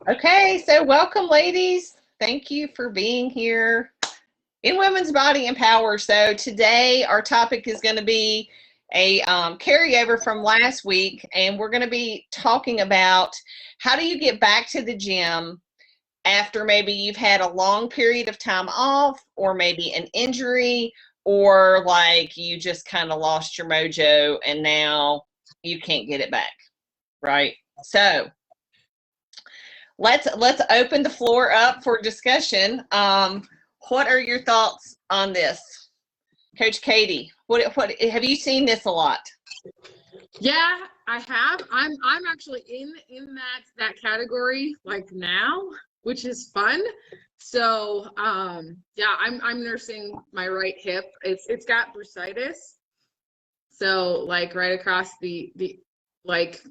Okay, so welcome, ladies. Thank you for being here in Women's Body and Power. So today our topic is going to be a carryover from last week, and we're going to be talking about how do you get back to the gym after maybe you've had a long period of time off, or maybe an injury, or like you just kind of lost your mojo and now you can't get it back, right? So let's open the floor up for discussion. What are your thoughts on this, Coach Katie? What have you seen this a lot? Yeah, I have. I'm actually in that category like now, which is fun. So yeah, I'm nursing my right hip. It's got bursitis. So like right across the like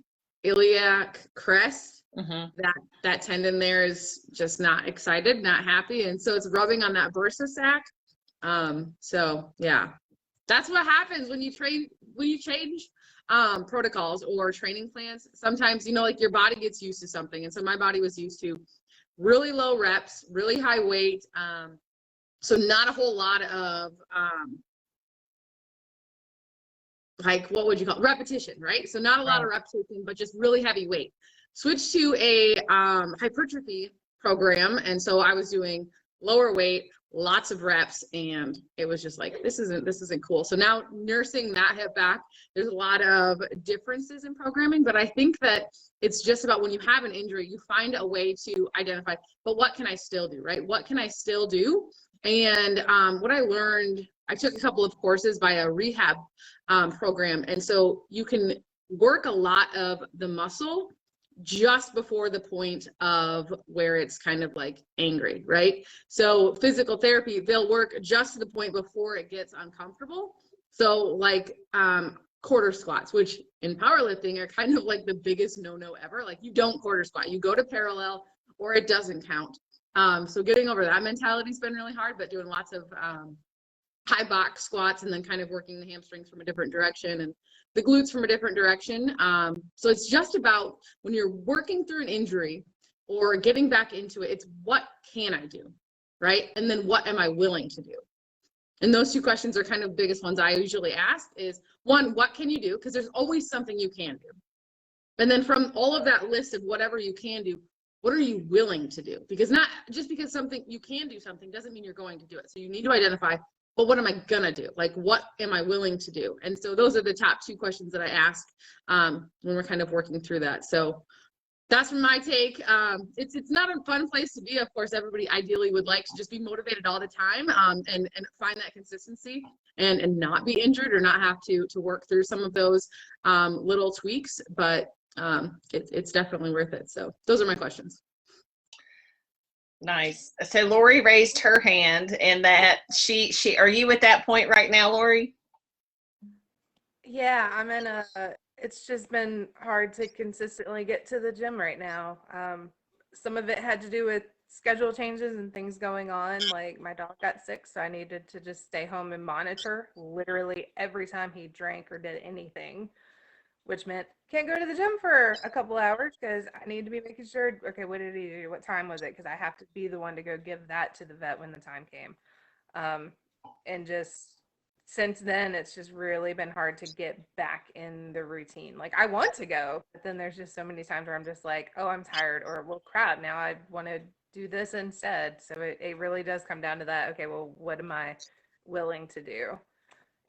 iliac crest. Mm-hmm. That tendon there is just not excited, not happy, and so it's rubbing on that bursa sac. So yeah, that's what happens when you change protocols or training plans. Sometimes, you know, like your body gets used to something, and so my body was used to really low reps, really high weight, so not a whole lot of like, what would you call it? Repetition, right? So not a lot of repetition, but just really heavy weight. Switched to a hypertrophy program, and so I was doing lower weight, lots of reps, and it was just like, this isn't cool. So now nursing that hip back, there's a lot of differences in programming, but I think that it's just about when you have an injury, you find a way to identify, but what can I still do, right? What can I still do? And what I learned, I took a couple of courses by a rehab program, and so you can work a lot of the muscle just before the point of where it's kind of like angry, right? So physical therapy, they'll work just to the point before it gets uncomfortable. So like quarter squats, which in powerlifting are kind of like the biggest no-no ever. Like, you don't quarter squat, you go to parallel or it doesn't count. So getting over that mentality has been really hard, but doing lots of high box squats and then kind of working the hamstrings from a different direction and the glutes from a different direction. So it's just about when you're working through an injury or getting back into it, it's what can I do, right? And then what am I willing to do? And those two questions are kind of the biggest ones I usually ask is, one, what can you do? Because there's always something you can do. And then from all of that list of whatever you can do, what are you willing to do? Because not just because something you can do something doesn't mean you're going to do it. So you need to identify, but what am I gonna do? Like, what am I willing to do? And so those are the top two questions that I ask when we're kind of working through that. So that's from my take. It's not a fun place to be. Of course, everybody ideally would like to just be motivated all the time and find that consistency and not be injured or not have to work through some of those little tweaks. But it's definitely worth it. So those are my questions. Nice. So Lori raised her hand, and that she are you at that point right now, Lori? Yeah, I'm in it's just been hard to consistently get to the gym right now. Some of it had to do with schedule changes and things going on. Like, my dog got sick, so I needed to just stay home and monitor literally every time he drank or did anything, which meant can't go to the gym for a couple hours because I need to be making sure, okay, what did he do? What time was it? Because I have to be the one to go give that to the vet when the time came. And just since then, it's just really been hard to get back in the routine. Like, I want to go, but then there's just so many times where I'm just like, oh, I'm tired, or well, crap, now I want to do this instead. So it really does come down to that. Okay, well, what am I willing to do?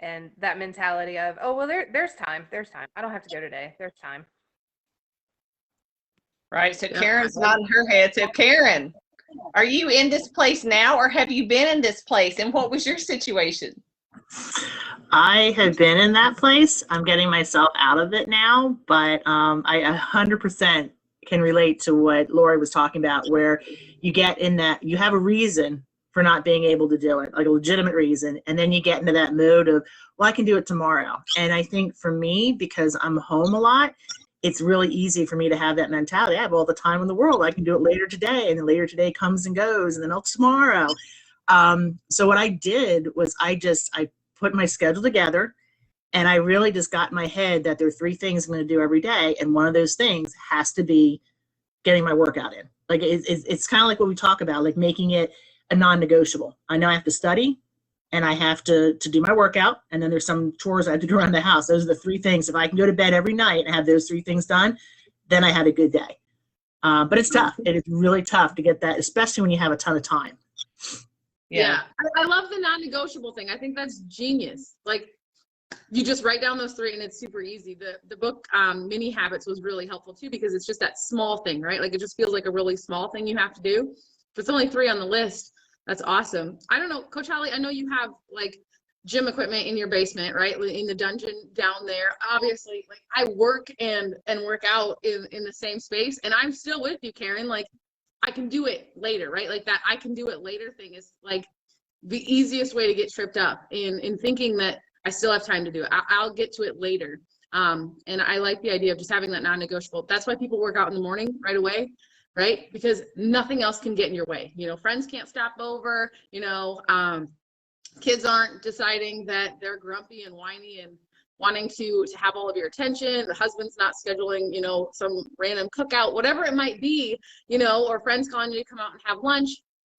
And that mentality of, oh, well, there's time. I don't have to go today. There's time. Right. So Karen's nodding her head. So Karen, are you in this place now, or have you been in this place? And what was your situation? I have been in that place. I'm getting myself out of it now, but I 100% can relate to what Lori was talking about, where you get in that, you have a reason for not being able to do it, like a legitimate reason, and then you get into that mode of, well, I can do it tomorrow. And I think for me, because I'm home a lot, it's really easy for me to have that mentality. I have all the time in the world. I can do it later today, and then later today comes and goes, and then tomorrow. So what I did was I put my schedule together, and I really just got in my head that there are 3 things I'm going to do every day, and one of those things has to be getting my workout in. Like it's kind of like what we talk about, like making it a non-negotiable. I know I have to study and I have to do my workout, and then there's some chores I have to do around the house. Those are the three things. If I can go to bed every night and have those three things done, then I had a good day. But it's tough. It is really tough to get that, especially when you have a ton of time. Yeah. I love the non-negotiable thing. I think that's genius. Like, you just write down those three and it's super easy. The book Mini Habits was really helpful too, because it's just that small thing, right? Like, it just feels like a really small thing you have to do. If it's only 3 on the list, that's awesome. I don't know, Coach Holly, I know you have like gym equipment in your basement, right? In the dungeon down there. Obviously, like, I work and work out in the same space, and I'm still with you, Karen. Like, I can do it later, right? Like, that I can do it later thing is like the easiest way to get tripped up in thinking that I still have time to do it. I'll get to it later. And I like the idea of just having that non-negotiable. That's why people work out in the morning right away, right? Because nothing else can get in your way. You know, friends can't stop over, you know, kids aren't deciding that they're grumpy and whiny and wanting to have all of your attention. The husband's not scheduling, you know, some random cookout, whatever it might be, you know, or friends calling you to come out and have lunch.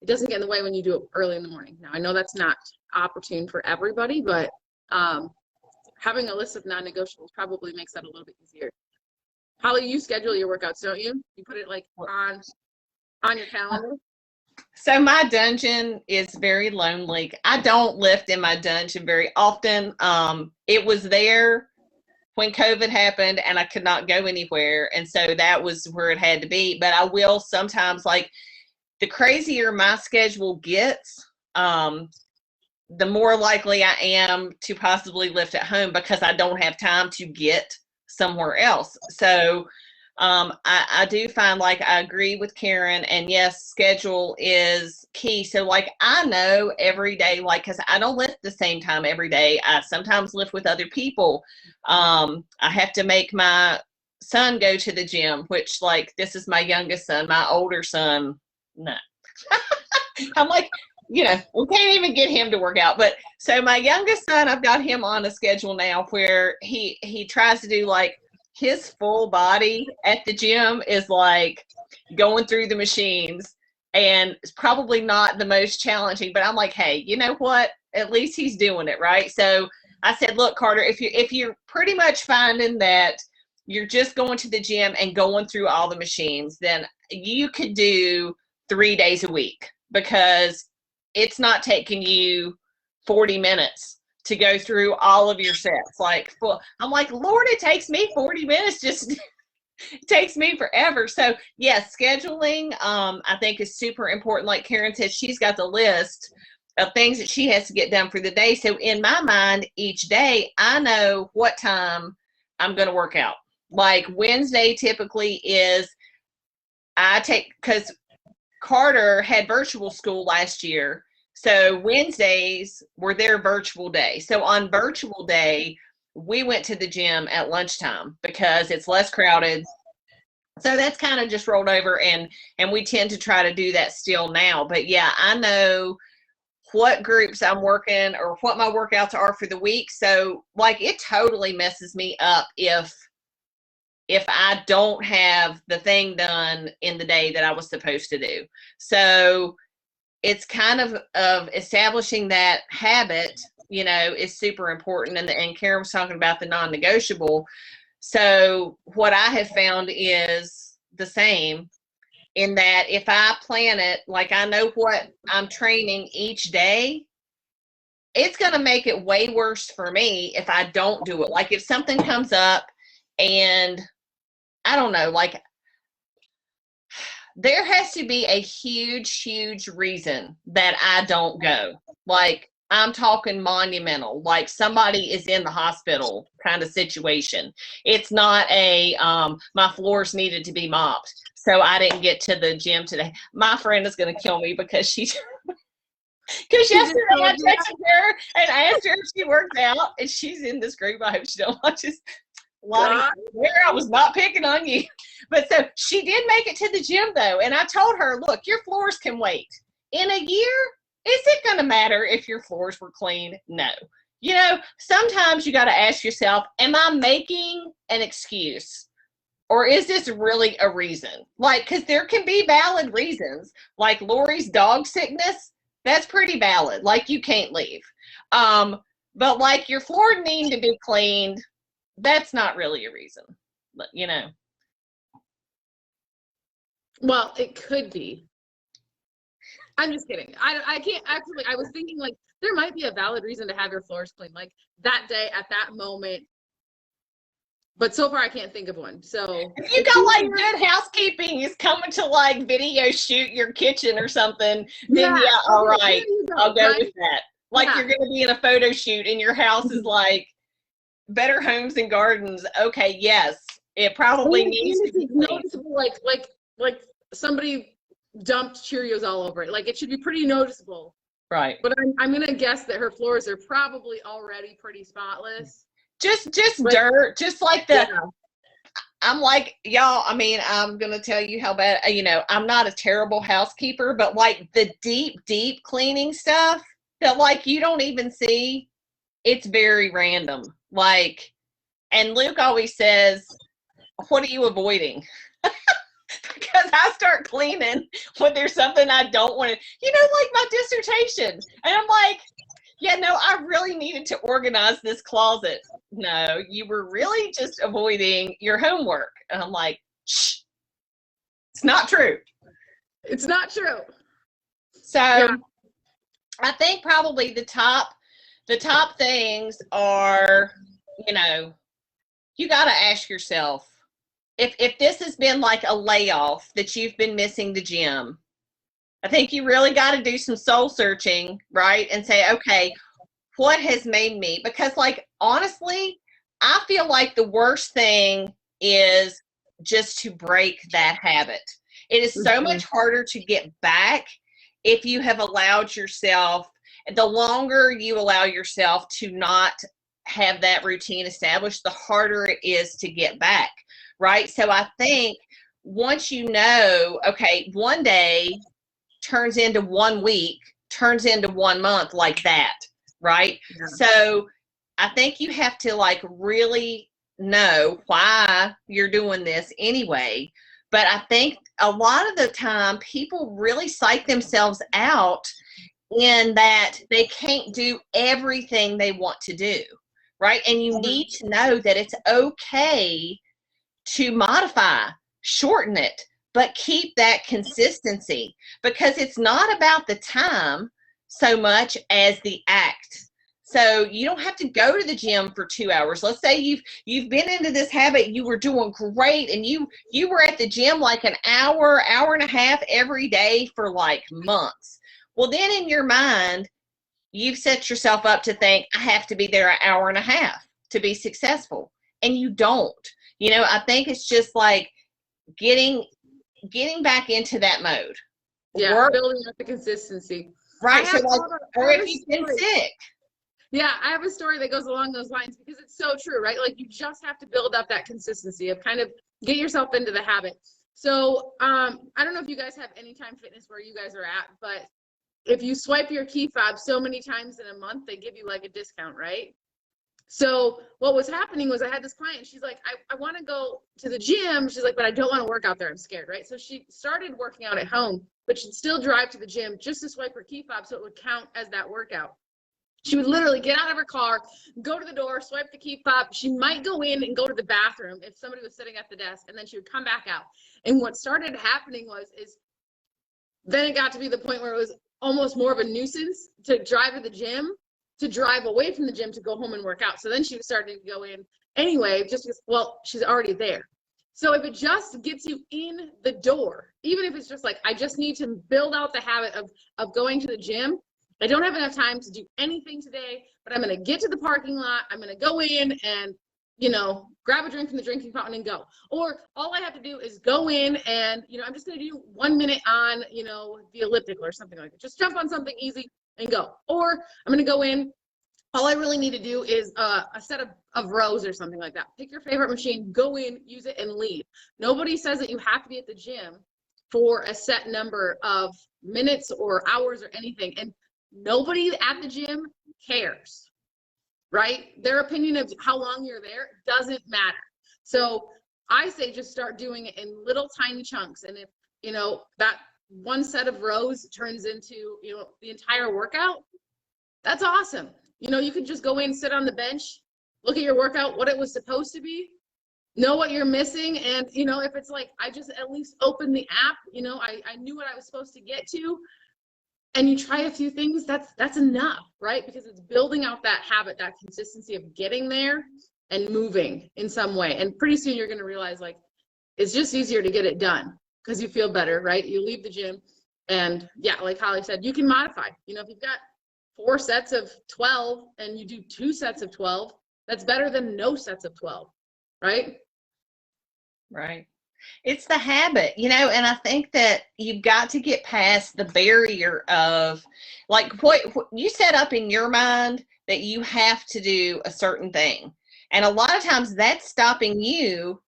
It doesn't get in the way when you do it early in the morning. Now, I know that's not opportune for everybody, but having a list of non-negotiables probably makes that a little bit easier. Holly, you schedule your workouts, don't you? You put it like on your calendar? So my dungeon is very lonely. I don't lift in my dungeon very often. It was there when COVID happened and I could not go anywhere. And so that was where it had to be. But I will sometimes, like, the crazier my schedule gets, the more likely I am to possibly lift at home because I don't have time to get somewhere else. So I do find, like, I agree with Karen, and yes, schedule is key. So, like, I know every day, like, because I don't lift the same time every day. I sometimes lift with other people. I have to make my son go to the gym, which, like, this is my youngest son. My older son, no. I'm like, you know, we can't even get him to work out. But so my youngest son, I've got him on a schedule now where he tries to do, like, his full body at the gym is like going through the machines, and it's probably not the most challenging, but I'm like, hey, you know what? At least he's doing it, right? So I said, look, Carter, if you're pretty much finding that you're just going to the gym and going through all the machines, then you could do 3 days a week, because it's not taking you 40 minutes to go through all of your sets. Like, I'm like, Lord, it takes me 40 minutes. Just it takes me forever. So yes, scheduling, I think, is super important. Like Karen said, she's got the list of things that she has to get done for the day. So in my mind, each day, I know what time I'm going to work out. Like Wednesday typically is, because Carter had virtual school last year. So Wednesdays were their virtual day. So on virtual day, we went to the gym at lunchtime because it's less crowded. So that's kind of just rolled over, and we tend to try to do that still now. But yeah, I know what groups I'm working or what my workouts are for the week. So, like, it totally messes me up if I don't have the thing done in the day that I was supposed to do. So it's kind of establishing that habit, you know, is super important. And Karen was talking about the non-negotiable. So what I have found is the same, in that if I plan it, like, I know what I'm training each day, it's going to make it way worse for me if I don't do it. Like, if something comes up and I don't know, like, there has to be a huge, huge reason that I don't go. Like, I'm talking monumental, like somebody is in the hospital kind of situation. It's not a, my floors needed to be mopped, so I didn't get to the gym today. My friend is going to kill me because because yesterday I texted her and asked her if she worked out, and she's in this group. I hope she don't watch this. Lonnie, I was not picking on you. But so she did make it to the gym though. And I told her, look, your floors can wait. In a year, is it going to matter if your floors were clean? No. You know, sometimes you got to ask yourself, am I making an excuse Or is this really a reason? Like, because there can be valid reasons, like Lori's dog sickness. That's pretty valid. Like, you can't leave. But like your floor needing to be cleaned, that's not really a reason. But, you know. Well, it could be. I'm just kidding. I can't actually. I was thinking like there might be a valid reason to have your floors cleaned, like that day at that moment. But so far, I can't think of one. So if you got like good housekeeping is coming to like video shoot your kitchen or something, then yeah, all right, I'll go with that. Like you're going to be in a photo shoot and your house is like Better Homes and Gardens. Okay, yes, it probably needs to be noticeable. Like somebody dumped Cheerios all over it. Like it should be pretty noticeable. Right. But I'm going to guess that her floors are probably already pretty spotless. Just dirt, just like the, I'm like, y'all, I mean, I'm going to tell you how bad, you know, I'm not a terrible housekeeper, but like the deep cleaning stuff that like you don't even see, it's very random. Like, and Luke always says, what are you avoiding? Because I start cleaning when there's something I don't want to, you know, like my dissertation. And I'm like, yeah, no, I really needed to organize this closet. No, you were really just avoiding your homework. And I'm like, shh, it's not true. It's not true. So I think probably the top things are, you know, you got to ask yourself, if this has been like a layoff that you've been missing the gym, I think you really got to do some soul searching, right? And say, okay, what has made me? Because like, honestly, I feel like the worst thing is just to break that habit. It is so much harder to get back if you have allowed yourself, the longer you allow yourself to not have that routine established, the harder it is to get back, right? So I think once you know, okay, one day turns into 1 week, turns into 1 month, like that, right? Yeah. So I think you have to like really know why you're doing this anyway. But I think a lot of the time people really psych themselves out in that they can't do everything they want to do, right? And you need to know that it's okay to modify, shorten it, but keep that consistency, because it's not about the time so much as the act. So you don't have to go to the gym for 2 hours. Let's say you've been into this habit, you were doing great, and you were at the gym like an hour and a half every day for like months. Well, then in your mind, you've set yourself up to think, I have to be there an hour and a half to be successful. And you don't. You know, I think it's just like getting back into that mode. Yeah, building up the consistency. Right. So like, or if you've been sick. Yeah, I have a story that goes along those lines because it's so true, right? Like you just have to build up that consistency of kind of get yourself into the habit. So I don't know if you guys have Anytime Fitness where you guys are at, but if you swipe your key fob so many times in a month, they give you like a discount, right? So what was happening was I had this client, she's like, I want to go to the gym. She's like, but I don't want to work out there. I'm scared, right? So she started working out at home, but she'd still drive to the gym just to swipe her key fob so it would count as that workout. She would literally get out of her car, go to the door, swipe the key fob. She might go in and go to the bathroom if somebody was sitting at the desk, and then she would come back out. And what started happening is then it got to be the point where it was almost more of a nuisance to drive to the gym, to drive away from the gym to go home and work out. So then she was starting to go in anyway, just because, well, she's already there. So if it just gets you in the door, even if it's just like, I just need to build out the habit of going to the gym. I don't have enough time to do anything today, but I'm going to get to the parking lot. I'm going to go in and, you know, grab a drink from the drinking fountain and go. Or all I have to do is go in and, you know, I'm just going to do 1 minute on, you know, the elliptical or something like that. Just jump on something easy and go. Or I'm going to go in. All I really need to do is a set of rows or something like that. Pick your favorite machine, go in, use it, and leave. Nobody says that you have to be at the gym for a set number of minutes or hours or anything. And nobody at the gym cares, right? Their opinion of how long you're there doesn't matter. So I say just start doing it in little tiny chunks. And if, you know, that one set of rows turns into, you know, the entire workout, that's awesome. You know, you can just go in, sit on the bench, look at your workout, what it was supposed to be, know what you're missing. And, you know, if it's like, I just at least opened the app, you know, I knew what I was supposed to get to, and you try a few things, that's enough, right? Because it's building out that habit, that consistency of getting there and moving in some way. And pretty soon you're going to realize, like, it's just easier to get it done because you feel better, right? You leave the gym and yeah, like Holly said, you can modify. You know, if you've got 4 sets of 12 and you do 2 sets of 12, that's better than no sets of 12, right? Right. It's the habit, you know, and I think that you've got to get past the barrier of, like, what you set up in your mind that you have to do a certain thing. And a lot of times that's stopping you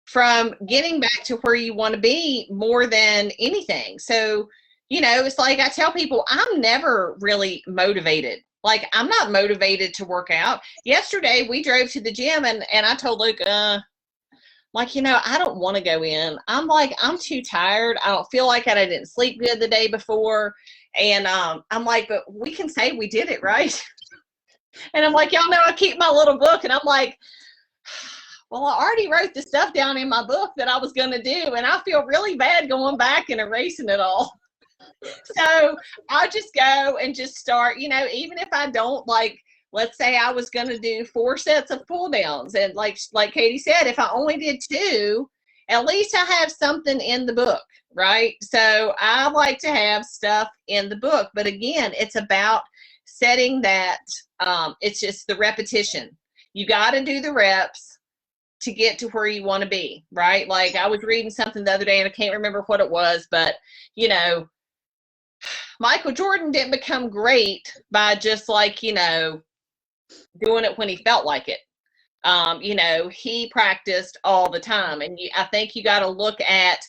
from getting back to where you want to be more than anything. So, you know, it's like I tell people, I'm never really motivated. Like, I'm not motivated to work out. Yesterday we drove to the gym and I told Luke, like, you know, I don't want to go in. I'm like, I'm too tired. I don't feel like it. I didn't sleep good the day before. And I'm like, but we can say we did it, right? And I'm like, y'all know I keep my little book. And I'm like, well, I already wrote the stuff down in my book that I was going to do. And I feel really bad going back and erasing it all. So I'll just go and just start, you know, even if I don't, like, let's say I was going to do 4 sets of pull downs. And like Katie said, if I only did 2, at least I have something in the book, right? So I like to have stuff in the book. But again, it's about setting that, it's just the repetition. You got to do the reps to get to where you want to be, right? Like, I was reading something the other day and I can't remember what it was, but, you know, Michael Jordan didn't become great by just, like, you know, doing it when he felt like it. You know, he practiced all the time. And I think you got to look at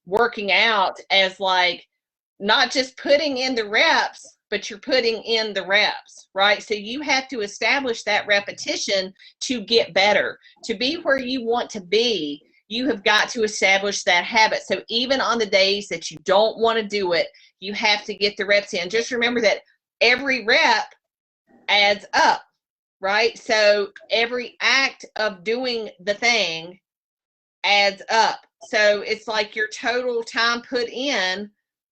working out as, like, not just putting in the reps, but you're putting in the reps, right? So you have to establish that repetition to get better. To be where you want to be, you have got to establish that habit. So even on the days that you don't want to do it, you have to get the reps in. Just remember that every rep adds up, right? So every act of doing the thing adds up. So it's like your total time put in,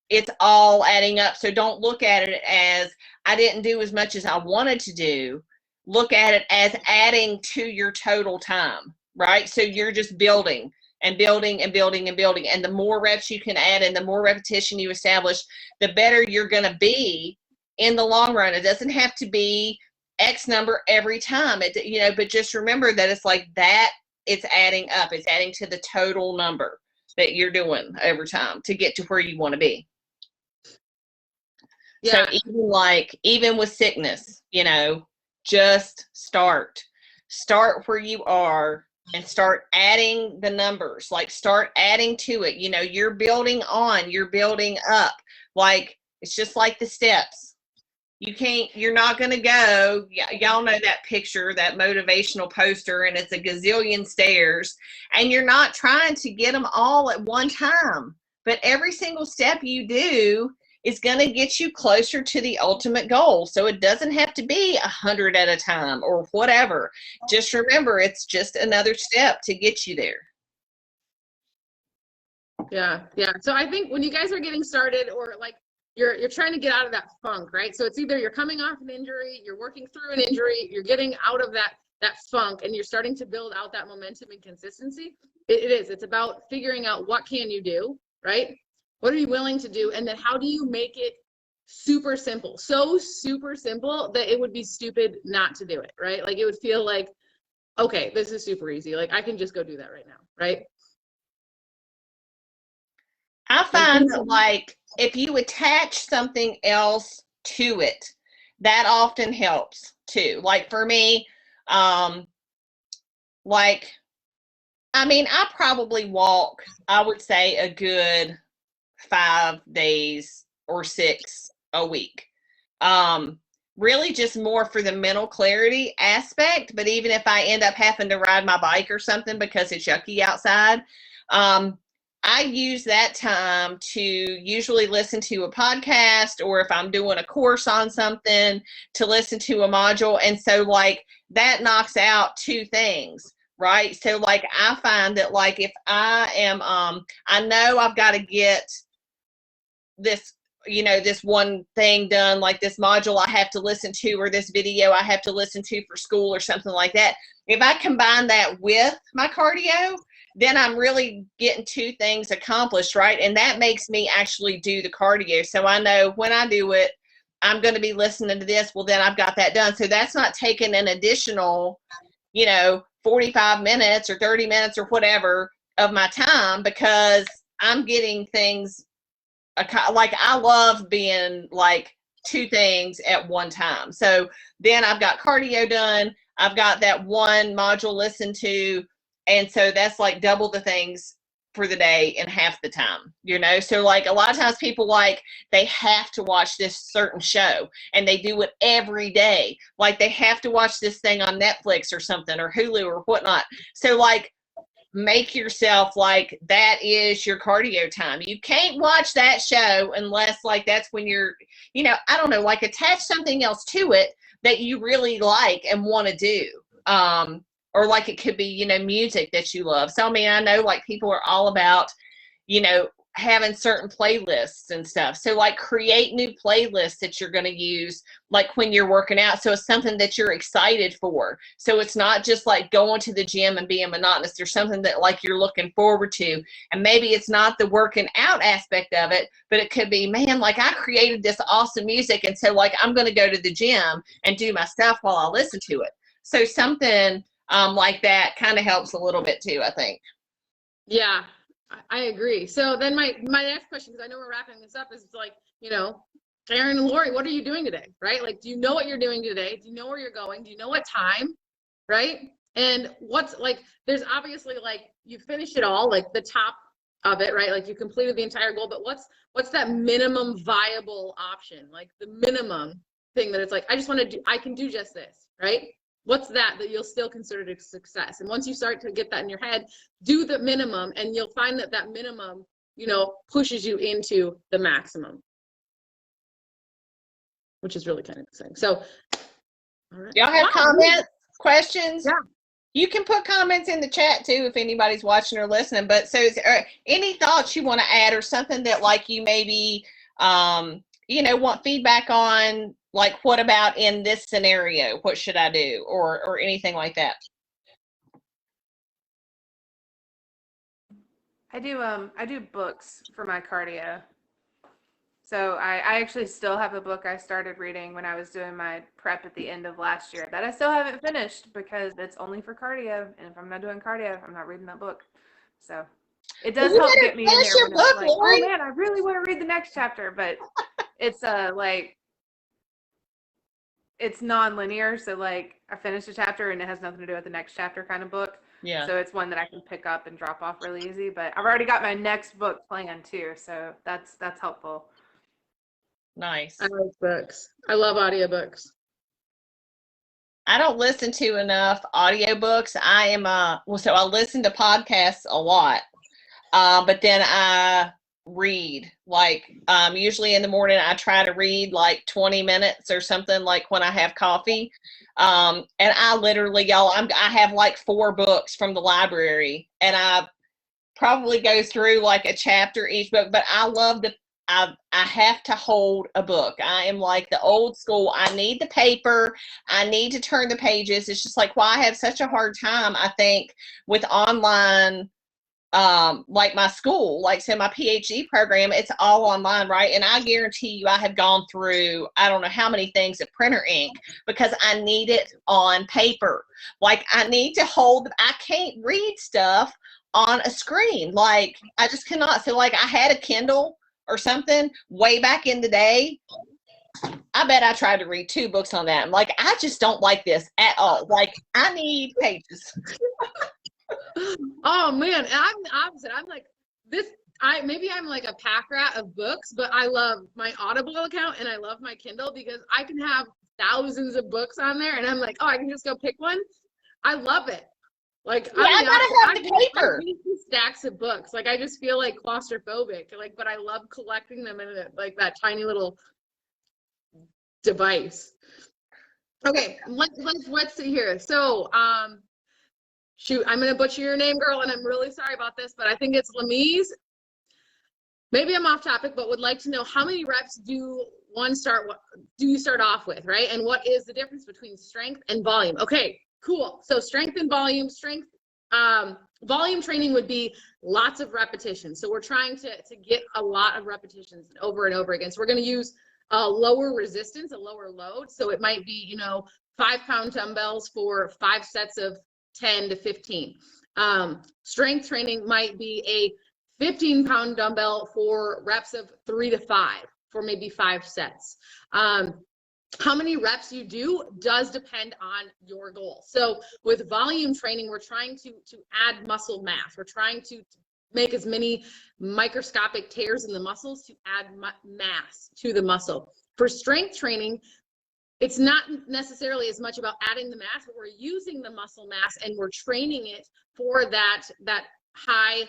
it's all adding up. So don't look at it as, I didn't do as much as I wanted to do. Look at it as adding to your total time, right? So you're just building and building and building and building. And the more reps you can add and the more repetition you establish, the better you're going to be in the long run. It doesn't have to be X number every time, you know, but just remember that it's like that, it's adding up. It's adding to the total number that you're doing over time to get to where you want to be. Yeah. So even with sickness, you know, just start where you are and start adding the numbers, like start adding to it. You know, you're building up. Like, it's just like the steps. You're not going to go, y'all know that picture, that motivational poster, and it's a gazillion stairs, and you're not trying to get them all at one time. But every single step you do is going to get you closer to the ultimate goal. So it doesn't have to be 100 at a time or whatever. Just remember, it's just another step to get you there. Yeah. So I think when you guys are getting started, or like you're trying to get out of that funk, right? So it's either you're coming off an injury, you're working through an injury, you're getting out of that funk, and you're starting to build out that momentum and consistency. It's about figuring out, what can you do, right? What are you willing to do? And then how do you make it super simple? So super simple that it would be stupid not to do it, right? Like, it would feel like, okay, this is super easy. Like, I can just go do that right now, right? I find that, like, if you attach something else to it, that often helps too. Like, for me, like, I mean, I probably walk, I would say, a good 5 days or 6 a week. really just more for the mental clarity aspect. But even if I end up having to ride my bike or something because it's yucky outside, I use that time to usually listen to a podcast, or if I'm doing a course on something, to listen to a module. And so like that knocks out two things, right? So like I find that like if I am, I know I've got to get this, you know, this one thing done, like this module I have to listen to, or this video I have to listen to for school or something like that. If I combine that with my cardio, then I'm really getting two things accomplished, right? And that makes me actually do the cardio. So I know when I do it, I'm going to be listening to this. Well, then I've got that done. So that's not taking an additional, you know, 45 minutes or 30 minutes or whatever of my time, because I'm getting things like I love being like two things at one time. So then I've got cardio done. I've got that one module listened to. And so that's like double the things for the day in half the time, you know? So like a lot of times people like, they have to watch this certain show and they do it every day. Like they have to watch this thing on Netflix or something, or Hulu or whatnot. So like, make yourself like that is your cardio time. You can't watch that show unless like that's when you're, you know, I don't know, like attach something else to it that you really like and want to do. Or like it could be, you know, music that you love. So I mean, I know like people are all about, you know, having certain playlists and stuff. So like create new playlists that you're going to use like when you're working out. So it's something that you're excited for. So it's not just like going to the gym and being monotonous. There's something that like you're looking forward to. And maybe it's not the working out aspect of it, but it could be, man, like I created this awesome music. And so like, I'm going to go to the gym and do my stuff while I listen to it. So something like that kind of helps a little bit too, I think. Yeah, I agree. So then my next question, because I know we're wrapping this up, is like, you know, Erin and Lori, what are you doing today, right? Like, do you know what you're doing today? Do you know where you're going? Do you know what time, right? And what's like, there's obviously like, you finished it all, like the top of it, right? Like you completed the entire goal, but what's that minimum viable option? Like the minimum thing that it's like, I just want to do, I can do just this, right? What's that you'll still consider a success? And once you start to get that in your head, do the minimum, and you'll find that that minimum, you know, pushes you into the maximum, which is really kind of exciting. So, all right. Y'all have comments, questions? Yeah. You can put comments in the chat too if anybody's watching or listening. But so any thoughts you want to add, or something that like you maybe, you know, want feedback on? Like, what about in this scenario? What should I do? Or anything like that? I do books for my cardio. So I actually still have a book I started reading when I was doing my prep at the end of last year that I still haven't finished because it's only for cardio. And if I'm not doing cardio, I'm not reading that book. So it does help get me in there when it's like, oh man, I really want to read the next chapter, but it's like, it's non-linear, so like I finished a chapter and it has nothing to do with the next chapter kind of book. Yeah. So it's one that I can pick up and drop off really easy. But I've already got my next book planned too, so that's helpful. Nice. I like books. I love audiobooks. I don't listen to enough audiobooks. I am so I listen to podcasts a lot, but then I read like usually in the morning. I try to read like 20 minutes or something, like when I have coffee, and I literally, y'all, I have like 4 books from the library, and I probably go through like a chapter each book. But I love I have to hold a book. I am like the old school. I need the paper. I need to turn the pages. It's just like why I have such a hard time, I think, with online. Like my school, like so my Ph.D. program, it's all online, right? And I guarantee you I have gone through, I don't know how many things of printer ink because I need it on paper. Like I need to hold, I can't read stuff on a screen. Like I just cannot. So like I had a Kindle or something way back in the day. I bet I tried to read 2 books on that. I'm like, I just don't like this at all. Like I need pages. Oh man, and I'm the opposite. I'm like this. Maybe I'm like a pack rat of books, but I love my Audible account and I love my Kindle because I can have thousands of books on there, and I'm like, oh, I can just go pick one. I love it. Like, Yeah, I gotta have the I paper. read these stacks of books. Like, I just feel like claustrophobic. Like, but I love collecting them in like that tiny little device. Okay, let's see here. So, shoot, I'm gonna butcher your name, girl, and I'm really sorry about this, but I think it's Lamise. Maybe I'm off topic, but would like to know how many reps do you start off with, right? And what is the difference between strength and volume? Okay, cool. So strength and volume. Volume training would be lots of repetitions. So we're trying to get a lot of repetitions over and over again. So we're going to use lower resistance, a lower load. So it might be, 5-pound dumbbells for 5 sets of 10 to 15. Strength training might be a 15-pound dumbbell for reps of 3 to 5 for maybe 5 sets. How many reps you do does depend on your goal. So with volume training, we're trying to add muscle mass. We're trying to make as many microscopic tears in the muscles to add mass to the muscle. For strength training, it's not necessarily as much about adding the mass, but we're using the muscle mass and we're training it for that high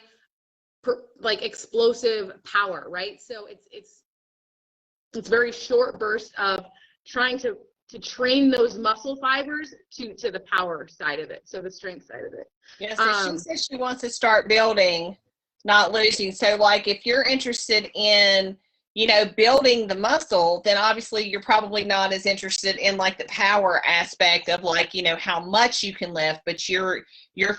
like explosive power, right? So it's very short burst of trying to train those muscle fibers to the power side of it, so the strength side of it. Yeah, so she says she wants to start building, not losing. So like if you're interested in, building the muscle, then obviously you're probably not as interested in like the power aspect of like, how much you can lift, but you're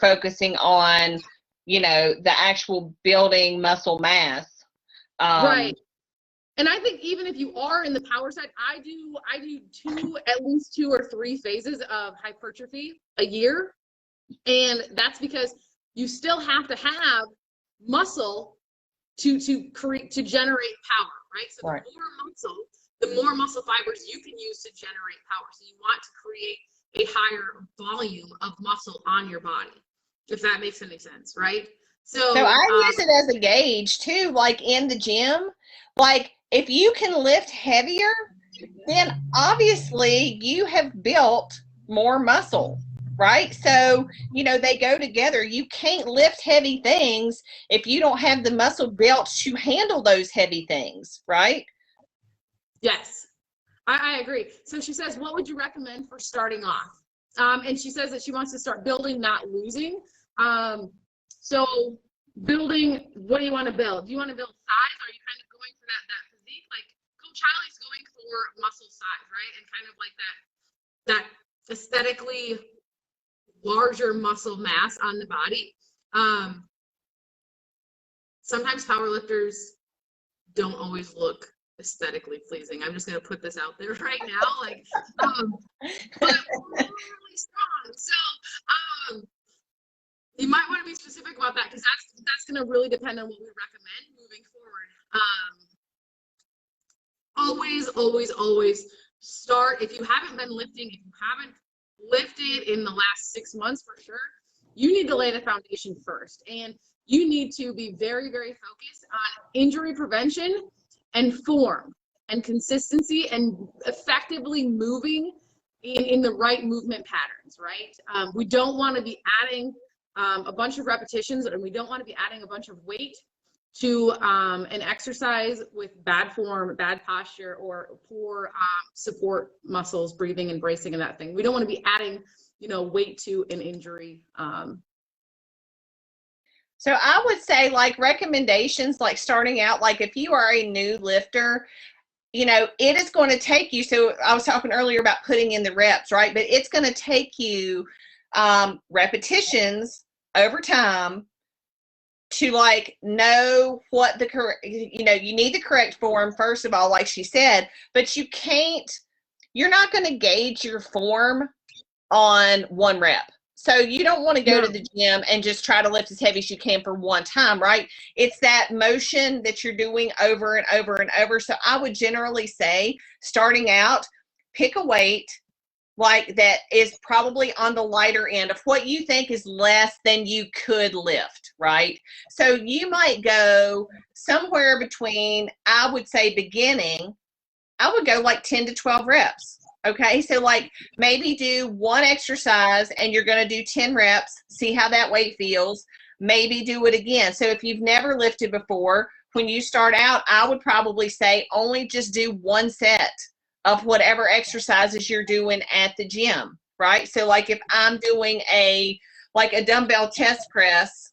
focusing on, the actual building muscle mass. Right. And I think even if you are in the power side, I do at least 2 or 3 phases of hypertrophy a year. And that's because you still have to have muscle to generate power, right? So right. The more muscle fibers you can use to generate power. So you want to create a higher volume of muscle on your body, if that makes any sense, right? So I use it as a gauge too, like in the gym. Like if you can lift heavier, then obviously you have built more muscle, right? So, they go together. You can't lift heavy things if you don't have the muscle built to handle those heavy things, right? Yes, I agree. So she says, what would you recommend for starting off? And she says that she wants to start building, not losing. So building, what do you want to build? Do you want to build size? Or are you kind of going for that physique? Like Coach Hallie's going for muscle size, right? And kind of like that aesthetically larger muscle mass on the body. Sometimes powerlifters don't always look aesthetically pleasing. I'm just going to put this out there right now. Like, but we're really strong. So, you might want to be specific about that because that's going to really depend on what we recommend moving forward. Always start. If you haven't been lifting, if you haven't lifted in the last 6 months for sure, you need to lay the foundation first. And you need to be very, very focused on injury prevention and form and consistency and effectively moving in the right movement patterns, right? We don't want to be adding a bunch of repetitions, and we don't want to be adding a bunch of weight to an exercise with bad form, bad posture, or poor support muscles, breathing and bracing and that thing. We don't want to be adding, weight to an injury. So I would say like recommendations, like starting out, like if you are a new lifter, it is going to take you. So I was talking earlier about putting in the reps, right? But it's going to take you repetitions over time to like know what the correct, you need the correct form, first of all, like she said, but you're not going to gauge your form on 1 rep. So you don't want to go to the gym and just try to lift as heavy as you can for one time, right? It's that motion that you're doing over and over and over. So I would generally say starting out, pick a weight like that is probably on the lighter end of what you think is less than you could lift, right? So you might go somewhere between, I would say beginning, I would go like 10 to 12 reps. Okay, so like maybe do one exercise and you're going to do 10 reps, see how that weight feels. Maybe do it again. So if you've never lifted before, when you start out, I would probably say only just do one set of whatever exercises you're doing at the gym, right? So like if I'm doing a dumbbell chest press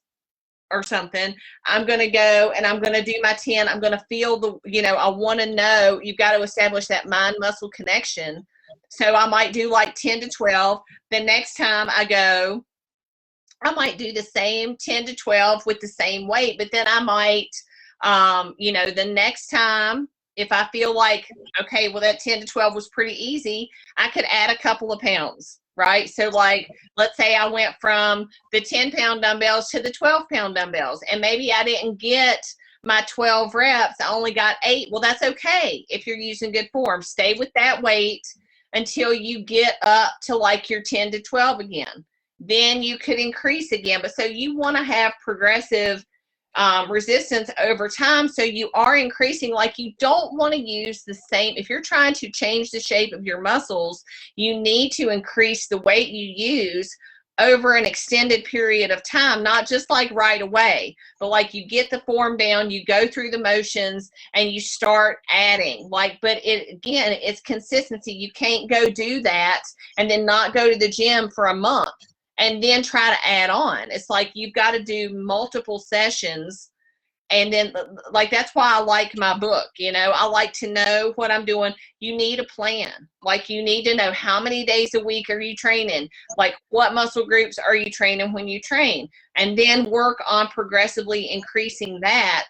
or something, I'm going to go and I'm going to do my 10. I'm going to feel I want to know, you've got to establish that mind muscle connection. So I might do like 10 to 12. The next time I go, I might do the same 10 to 12 with the same weight, but then I might, the next time, if I feel like, okay, well, that 10 to 12 was pretty easy, I could add a couple of pounds, right? So like, let's say I went from the 10-pound dumbbells to the 12-pound dumbbells, and maybe I didn't get my 12 reps, I only got 8. Well, that's okay. If you're using good form, stay with that weight until you get up to like your 10 to 12 again. Then you could increase again. But so you want to have progressive resistance over time. So you are increasing, like you don't want to use the same. If you're trying to change the shape of your muscles, you need to increase the weight you use over an extended period of time, not just like right away, but like you get the form down, you go through the motions and you start adding. But it's consistency. You can't go do that and then not go to the gym for a month and then try to add on. It's like you've got to do multiple sessions. And then like, that's why I like my book. I like to know what I'm doing. You need a plan. Like you need to know how many days a week are you training? Like what muscle groups are you training when you train? And then work on progressively increasing that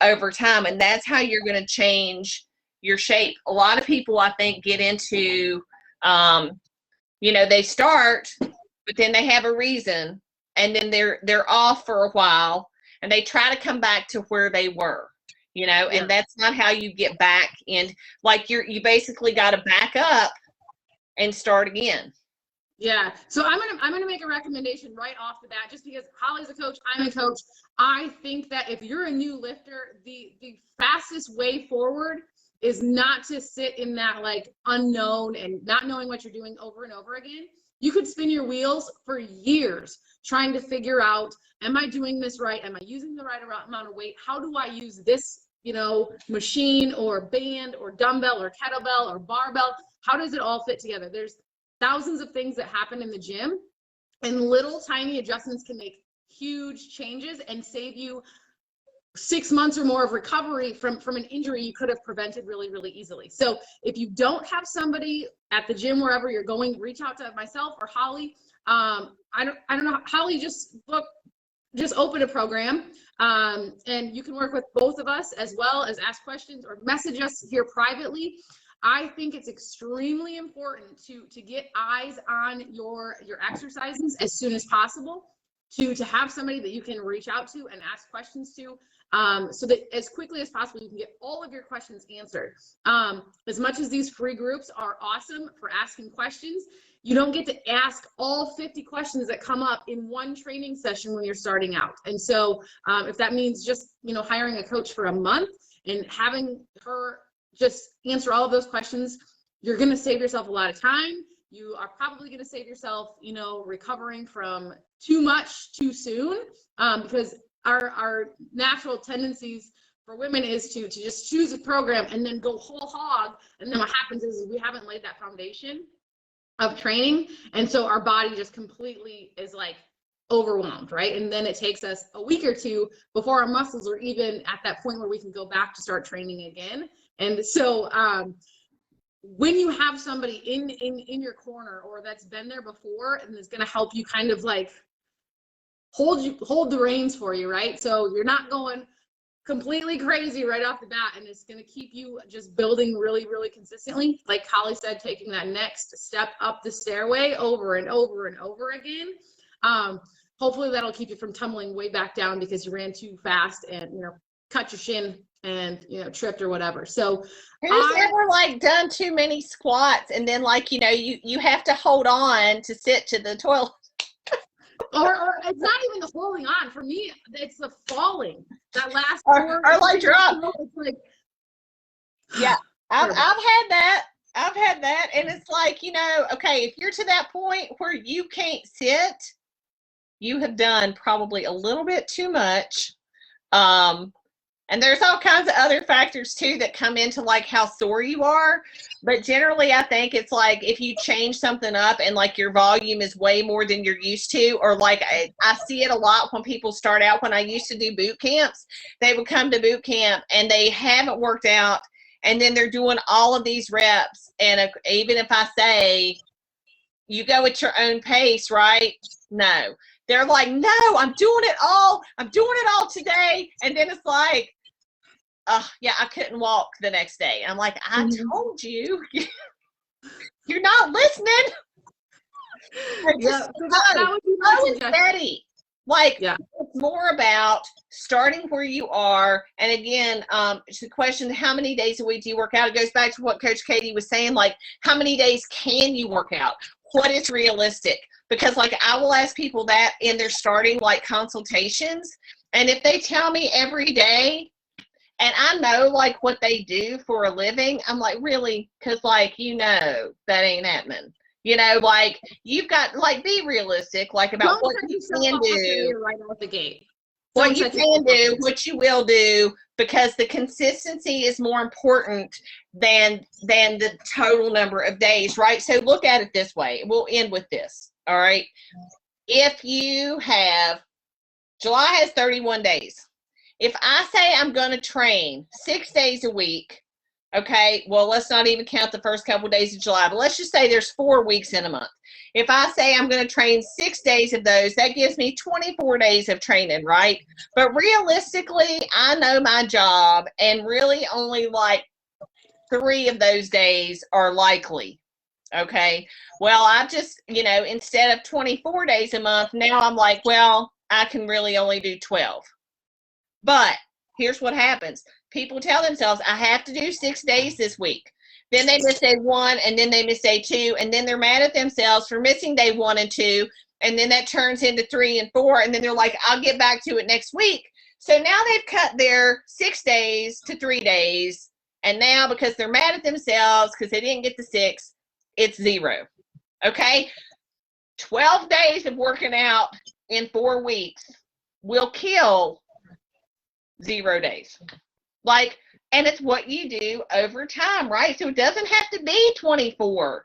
over time. And that's how you're going to change your shape. A lot of people, I think, get into, they start, but then they have a reason, and then they're off for a while, and they try to come back to where they were, and that's not how you get back in. Like you basically got to back up and start again. Yeah. So I'm gonna make a recommendation right off the bat, just because Holly's a coach, I'm a coach. I think that if you're a new lifter, the fastest way forward is not to sit in that like unknown and not knowing what you're doing over and over again. You could spin your wheels for years trying to figure out, am I doing this right? Am I using the right amount of weight? How do I use this, machine or band or dumbbell or kettlebell or barbell? How does it all fit together? There's thousands of things that happen in the gym, and little tiny adjustments can make huge changes and save you 6 months or more of recovery from an injury you could have prevented really, really easily. So if you don't have somebody at the gym, wherever you're going, reach out to myself or Holly. I don't know, Holly, just open a program, and you can work with both of us, as well as ask questions or message us here privately. I think it's extremely important to get eyes on your exercises as soon as possible, to have somebody that you can reach out to and ask questions to, so that as quickly as possible you can get all of your questions answered. As much as these free groups are awesome for asking questions, you don't get to ask all 50 questions that come up in one training session when you're starting out. And so if that means just hiring a coach for a month and having her just answer all of those questions, you're going to save yourself a lot of time. You are probably going to save yourself, recovering from too much too soon, because our natural tendencies for women is to just choose a program and then go whole hog. And then what happens is we haven't laid that foundation of training. And so our body just completely is like overwhelmed, right? And then it takes us a week or two before our muscles are even at that point where we can go back to start training again. And so when you have somebody in your corner, or that's been there before and is going to help you kind of like hold the reins for you, right? So you're not going completely crazy right off the bat, and it's going to keep you just building really, really consistently. Like Holly said, taking that next step up the stairway over and over and over again. Hopefully that'll keep you from tumbling way back down because you ran too fast and cut your shin and tripped or whatever. So who's ever like done too many squats and then like you have to hold on to sit to the toilet? or it's not even the holding on. For me, it's the falling. That last or like drop. It's like, yeah, I've had that. I've had that, and it's like, you know, okay, if you're to that point where you can't sit, you have done probably a little bit too much. And there's all kinds of other factors too that come into like how sore you are. But generally, I think it's like if you change something up and like your volume is way more than you're used to, or like I see it a lot when people start out. When I used to do boot camps, they would come to boot camp and they haven't worked out, and then they're doing all of these reps. And even if I say, you go at your own pace, right? No. They're like, no, I'm doing it all. I'm doing it all today. And then it's like, yeah, I couldn't walk the next day. I'm like, I told you. You're not listening. Yeah, that would be my suggestion. Steady. Like, yeah. It's more about starting where you are. And again, it's the question, how many days a week do you work out? It goes back to what Coach Katie was saying, like, how many days can you work out? What is realistic? Because like I will ask people that in their starting like consultations, and if they tell me every day, and I know like what they do for a living, I'm like, really? Because like, you know, that ain't happening. You know, like you've got like be realistic, like about what you can do right out the gate. What you can do, what you will do, because the consistency is more important than the total number of days, right? So look at it this way. We'll end with this. All right. If you have, July has 31 days. If I say I'm going to train 6 days a week, okay, well, let's not even count the first couple of days of July, but let's just say there's 4 weeks in a month. If I say I'm going to train 6 days of those, that gives me 24 days of training, right? But realistically, I know my job, and really only like 3 of those days are likely. Okay. Well, I just, you know, instead of 24 days a month, now I'm like, well, I can really only do 12. But here's what happens. People tell themselves, I have to do 6 days this week. Then they miss day 1, and then they miss day 2, and then they're mad at themselves for missing day 1 and 2, and then that turns into 3 and 4, and then they're like, I'll get back to it next week. So now they've cut their 6 days to 3 days, and now because they're mad at themselves because they didn't get the 6, it's 0. Okay? 12 days of working out in 4 weeks will kill 0 days. Like, and it's what you do over time, right? So it doesn't have to be 24.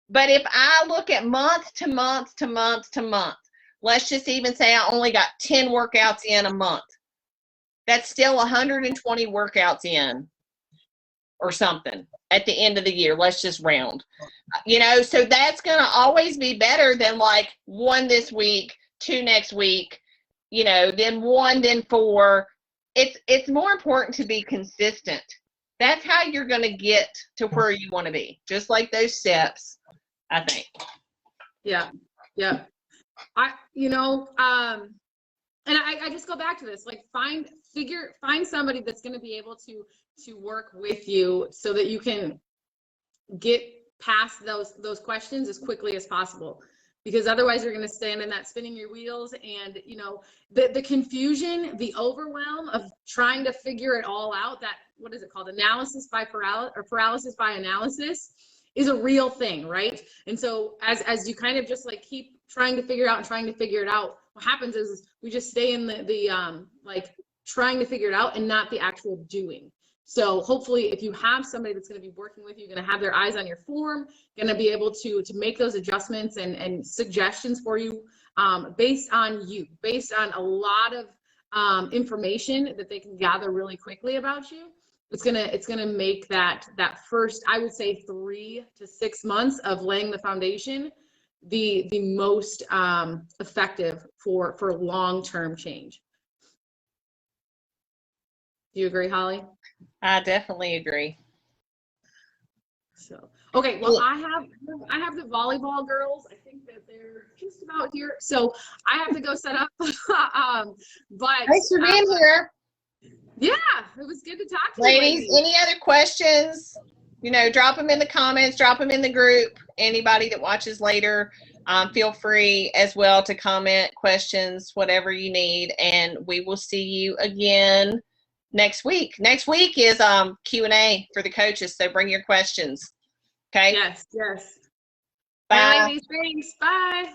But if I look at month to month to month to month, let's just even say I only got 10 workouts in a month. That's still 120 workouts in or something at the end of the year. Let's just round. You know, so that's going to always be better than like 1 this week, 2 next week, you know, then 1, then 4. It's more important to be consistent. That's how you're going to get to where you want to be. Just like those steps, I think. Yeah. Yeah. I just go back to this, like find somebody that's going to be able to work with you so that you can get past those questions as quickly as possible. Because otherwise you're going to stand in that spinning your wheels, and you know the confusion, the overwhelm of trying to figure it all out, that, what is it called, analysis by paralysis by analysis, is a real thing, right? And so as you kind of just like keep trying to figure it out, what happens is we just stay in the like trying to figure it out and not the actual doing. So hopefully if you have somebody that's going to be working with you, going to have their eyes on your form, going to be able to make those adjustments and suggestions for you based on a lot of information that they can gather really quickly about you. It's gonna make that first, I would say, 3 to 6 months of laying the foundation the most effective for long-term change. Do you agree, Holly? I definitely agree. So, okay, well, I have the volleyball girls. I think that they're just about here. So I have to go set up. But thanks for being here. Yeah, it was good to talk to ladies. you. Any other questions? You know, drop them in the comments, drop them in the group. Anybody that watches later, feel free as well to comment questions, whatever you need, and we will see you again next week. Next week is Q&A for the coaches, so bring your questions. Okay. Yes. Bye. Bye, ladies. Thanks. Bye.